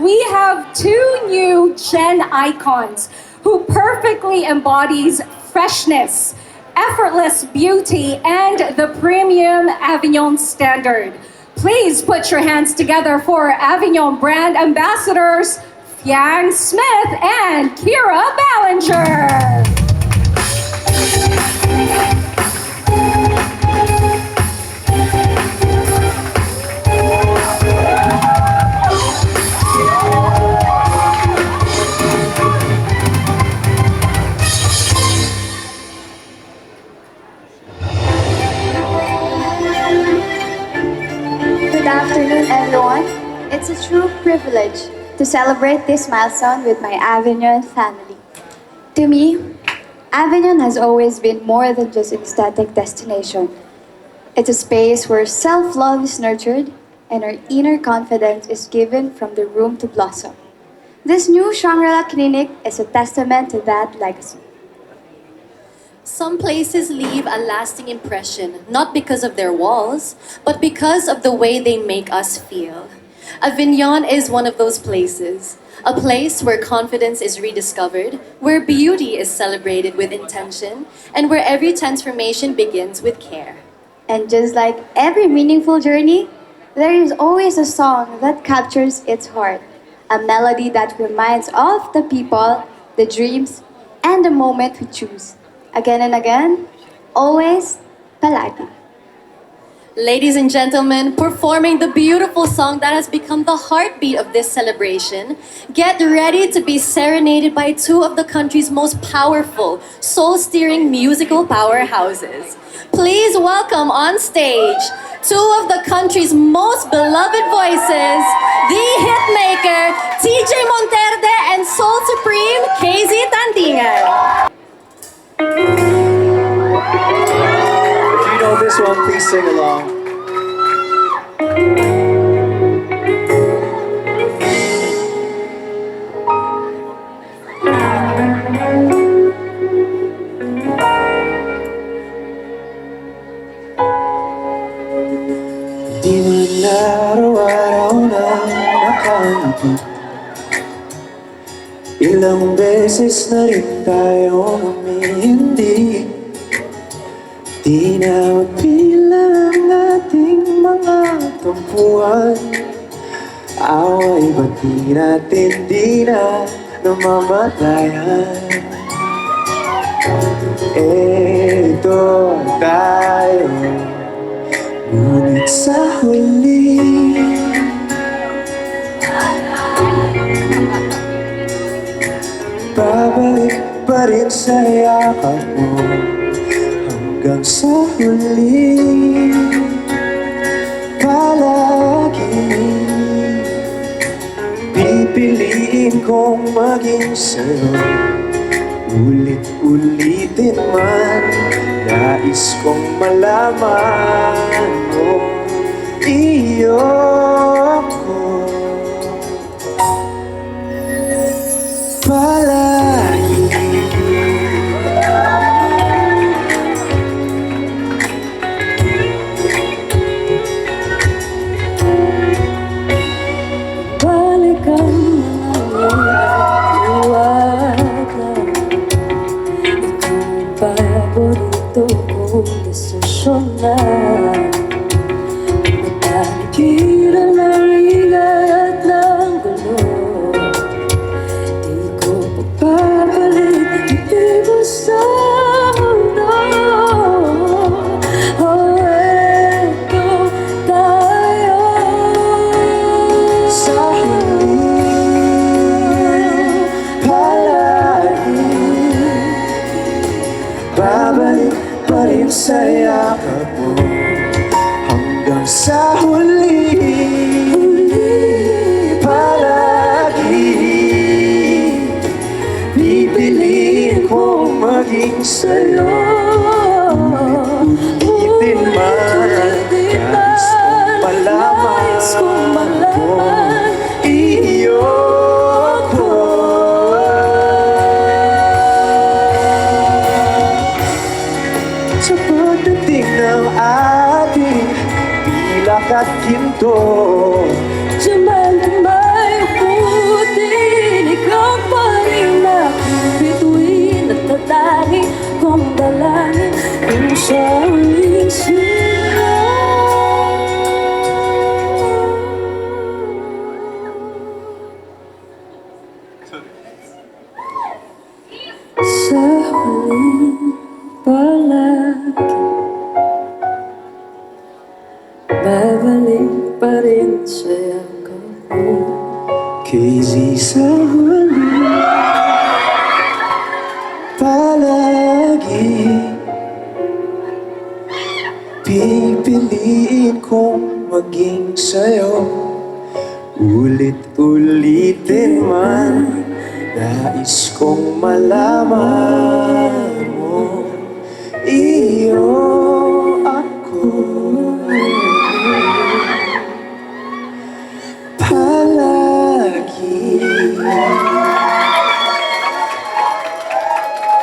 we have two new Gen icons who perfectly embodies freshness, effortless beauty, and the premium Avignon standard. Please put your hands together for Avignon brand ambassadors Fiang Smith and Kira Ballinger. Good afternoon, everyone. It's a true privilege to celebrate this milestone with my Avignon family. To me, Avignon has always been more than just an aesthetic destination. It's a space where self-love is nurtured and our inner confidence is given from the room to blossom. This new Shangri-La Clinic is a testament to that legacy. Some places leave a lasting impression, not because of their walls, but because of the way they make us feel. Avignon is one of those places, a place where confidence is rediscovered, where beauty is celebrated with intention, and where every transformation begins with care. And just like every meaningful journey, there is always a song that captures its heart, a melody that reminds of the people, the dreams, and the moment we choose. Again and again, always, palagi. Ladies and gentlemen, performing the beautiful song that has become the heartbeat of this celebration, get ready to be serenaded by two of the country's most powerful, soul-steering musical powerhouses. Please welcome on stage two of the country's most beloved voices, the hitmaker TJ Monterde and Soul Supreme KZ Tandingan. If you know this one, please sing along. Di man araw-araw na nakalabot, ilang beses na rin tayo humihindi. Di na magbilang ang ating mga tampuhan, away ba't di natin di na namamatayan? Eto tayo, ngunit sa huli babalik pa rin sa yakap mo hanggang sa huli. Palagi pipiliin kong maging sa'yo, ulit-ulitin man, nais kong malaman mo iyo ko palagi. Balik ang mga liwat lang, ikaw ang paborito kong desisyon na mataligiran ng ingay at ng gulo. Di ko papapalit, hindi mo sa mundo. Oh, eto tayo Sa huli, palagi babalik pa rin sa yakap mo hanggang sa huli. Palagi pipiliin kong maging sa'yo, ulitin man, nais kong malaman iyo ko. Sa pagdating ng ating pilak at ginto, Jaman may sa huling palagi babalik pa rin sa'yo ko. Kasi sa huli palagi pipiliin kong maging sa'yo. Ulit-ulitin man, nais kong malaman mo, iyo ako.